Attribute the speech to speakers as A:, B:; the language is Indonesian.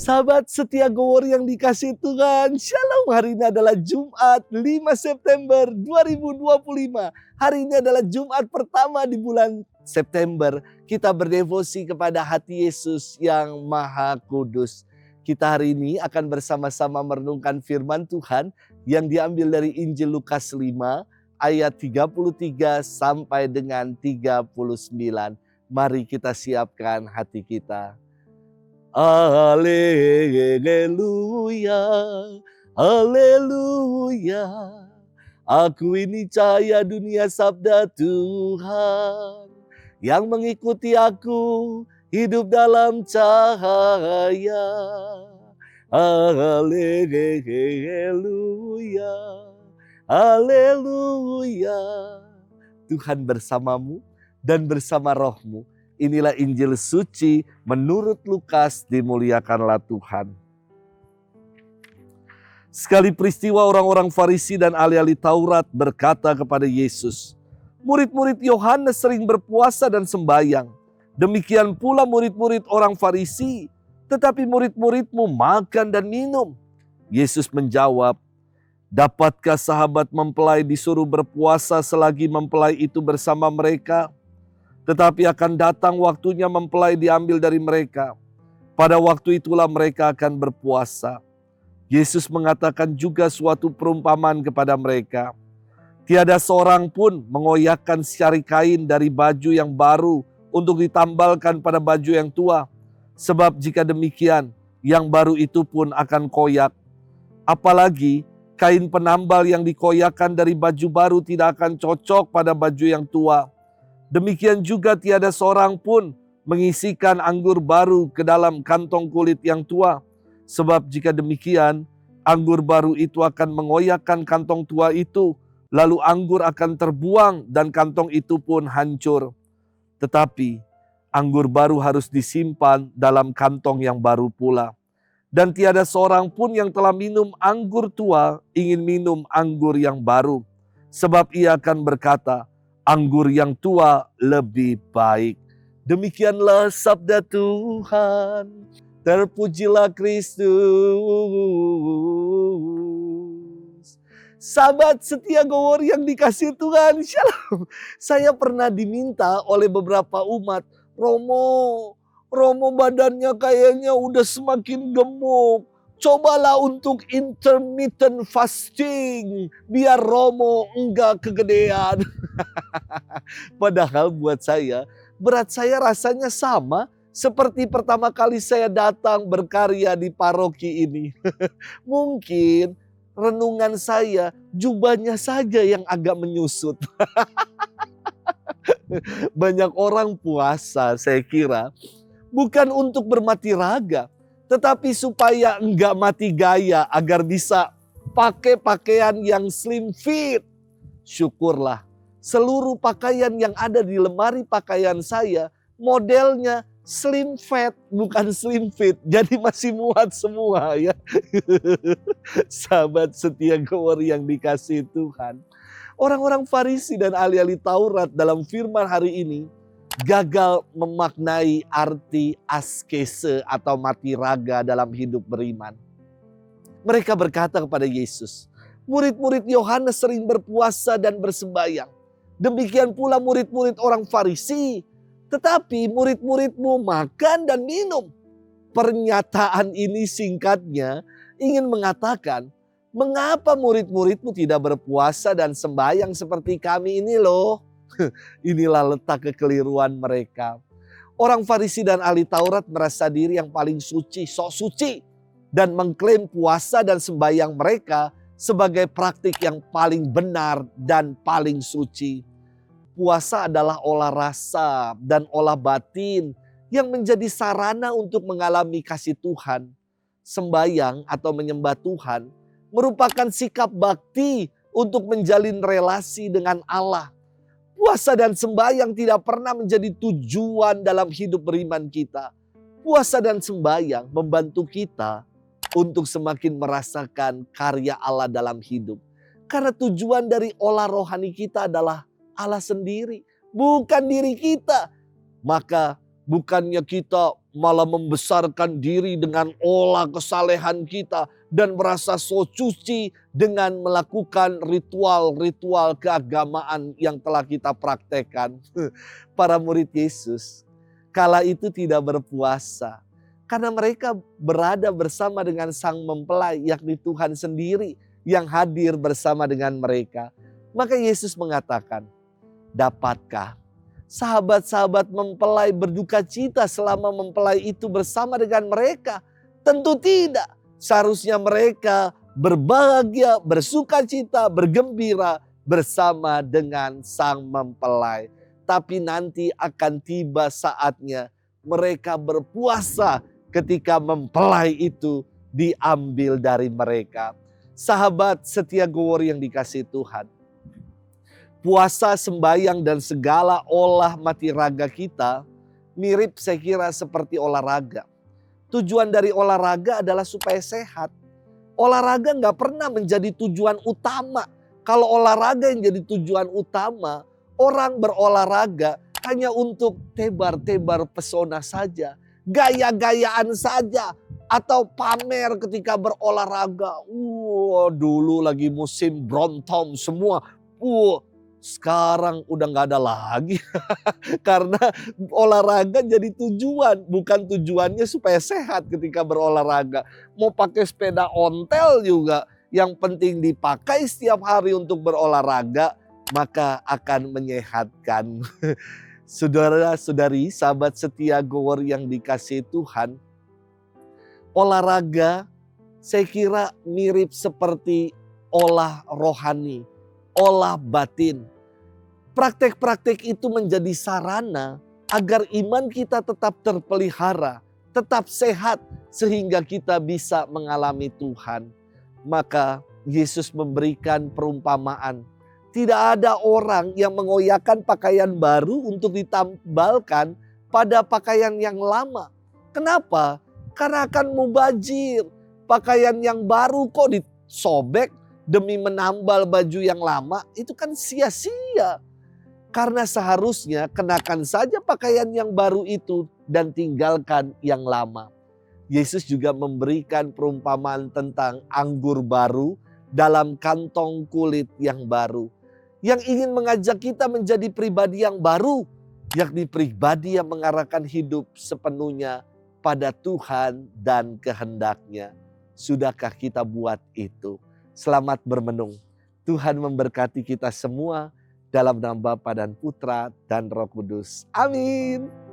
A: Sahabat setia Gowor yang dikasihi Tuhan, Shalom. Hari ini adalah Jumat 5 September 2025. Hari ini adalah Jumat pertama di bulan September. Kita berdevosi kepada hati Yesus yang Maha Kudus. Kita hari ini akan bersama-sama merenungkan firman Tuhan yang diambil dari Injil Lukas 5 ayat 33 sampai dengan 39. Mari kita siapkan hati kita. Haleluya, haleluya. Aku ini cahaya dunia, sabda Tuhan. Yang mengikuti aku hidup dalam cahaya. Haleluya, haleluya. Tuhan bersamamu dan bersama rohmu. Inilah Injil suci menurut Lukas, dimuliakanlah Tuhan. Sekali peristiwa orang-orang Farisi dan ahli-ahli Taurat berkata kepada Yesus, murid-murid Yohanes sering berpuasa dan sembahyang. Demikian pula murid-murid orang Farisi, tetapi murid-muridmu makan dan minum. Yesus menjawab, dapatkah sahabat mempelai disuruh berpuasa selagi mempelai itu bersama mereka? Tetapi akan datang waktunya mempelai diambil dari mereka. Pada waktu itulah mereka akan berpuasa. Yesus mengatakan juga suatu perumpamaan kepada mereka. Tiada seorang pun mengoyakkan secari kain dari baju yang baru untuk ditambalkan pada baju yang tua. Sebab jika demikian, yang baru itu pun akan koyak. Apalagi kain penambal yang dikoyakkan dari baju baru tidak akan cocok pada baju yang tua. Demikian juga tiada seorang pun mengisikan anggur baru ke dalam kantong kulit yang tua. Sebab jika demikian, anggur baru itu akan mengoyakkan kantong tua itu, lalu anggur akan terbuang dan kantong itu pun hancur. Tetapi anggur baru harus disimpan dalam kantong yang baru pula. Dan tiada seorang pun yang telah minum anggur tua ingin minum anggur yang baru. Sebab ia akan berkata, anggur yang tua lebih baik. Demikianlah sabda Tuhan. Terpujilah Kristus. Sahabat setia Gowor yang dikasihi Tuhan, Shalom. Saya pernah diminta oleh beberapa umat, Romo badannya kayaknya udah semakin gemuk. Cobalah untuk intermittent fasting, biar Romo enggak kegedean. Padahal buat saya, berat saya rasanya sama seperti pertama kali saya datang berkarya di paroki ini. Mungkin renungan saya, jubahnya saja yang agak menyusut. Banyak orang puasa, saya kira, bukan untuk bermati raga, tetapi supaya enggak mati gaya agar bisa pakai pakaian yang slim fit. Syukurlah, seluruh pakaian yang ada di lemari pakaian saya modelnya slim fat, bukan slim fit. Jadi masih muat semua ya. Sahabat setia Gowor yang dikasihi Tuhan. Orang-orang Farisi dan ahli-ahli Taurat dalam firman hari ini gagal memaknai arti askese atau mati raga dalam hidup beriman. Mereka berkata kepada Yesus, murid-murid Yohanes sering berpuasa dan bersembahyang. Demikian pula murid-murid orang Farisi. Tetapi murid-muridmu makan dan minum. Pernyataan ini singkatnya ingin mengatakan, mengapa murid-muridmu tidak berpuasa dan sembahyang seperti kami ini loh? Inilah letak kekeliruan mereka. Orang Farisi dan ahli Taurat merasa diri yang paling suci, sok suci. Dan mengklaim puasa dan sembahyang mereka sebagai praktik yang paling benar dan paling suci. Puasa adalah olah rasa dan olah batin yang menjadi sarana untuk mengalami kasih Tuhan. Sembahyang atau menyembah Tuhan merupakan sikap bakti untuk menjalin relasi dengan Allah. Puasa dan sembahyang tidak pernah menjadi tujuan dalam hidup beriman kita. Puasa dan sembahyang membantu kita untuk semakin merasakan karya Allah dalam hidup. Karena tujuan dari olah rohani kita adalah Allah sendiri, bukan diri kita. Maka bukannya kita malah membesarkan diri dengan olah kesalehan kita dan merasa so suci dengan melakukan ritual-ritual keagamaan yang telah kita praktekkan. Para murid Yesus kala itu tidak berpuasa karena mereka berada bersama dengan sang mempelai, yakni Tuhan sendiri yang hadir bersama dengan mereka. Maka Yesus mengatakan, dapatkah sahabat-sahabat mempelai berduka cita selama mempelai itu bersama dengan mereka? Tentu tidak. Seharusnya mereka berbahagia, bersuka cita, bergembira bersama dengan sang mempelai. Tapi nanti akan tiba saatnya mereka berpuasa ketika mempelai itu diambil dari mereka. Sahabat setia Gowor yang dikasihi Tuhan, puasa, sembahyang, dan segala olah mati raga kita mirip saya kira seperti olahraga. Tujuan dari olahraga adalah supaya sehat. Olahraga nggak pernah menjadi tujuan utama. Kalau olahraga yang jadi tujuan utama, orang berolahraga hanya untuk tebar-tebar pesona saja. Gaya-gayaan saja. Atau pamer ketika berolahraga. Dulu lagi musim Brontom semua. Sekarang udah gak ada lagi. Karena olahraga jadi tujuan. Bukan tujuannya supaya sehat ketika berolahraga. Mau pakai sepeda ontel juga. Yang penting dipakai setiap hari untuk berolahraga. Maka akan menyehatkan. Saudara-saudari, sahabat setia Gowor yang dikasihi Tuhan. Olahraga saya kira mirip seperti olah rohani. Olah batin. Praktek-praktek itu menjadi sarana agar iman kita tetap terpelihara, tetap sehat sehingga kita bisa mengalami Tuhan. Maka Yesus memberikan perumpamaan. Tidak ada orang yang mengoyakkan pakaian baru untuk ditambalkan pada pakaian yang lama. Kenapa? Karena akan mubazir. Pakaian yang baru kok disobek demi menambal baju yang lama, itu kan sia-sia. Karena seharusnya kenakan saja pakaian yang baru itu dan tinggalkan yang lama. Yesus juga memberikan perumpamaan tentang anggur baru dalam kantong kulit yang baru. Yang ingin mengajak kita menjadi pribadi yang baru, yakni pribadi yang mengarahkan hidup sepenuhnya pada Tuhan dan kehendak-Nya. Sudahkah kita buat itu? Selamat bermenung. Tuhan memberkati kita semua dalam nama Bapa dan Putra dan Roh Kudus. Amin.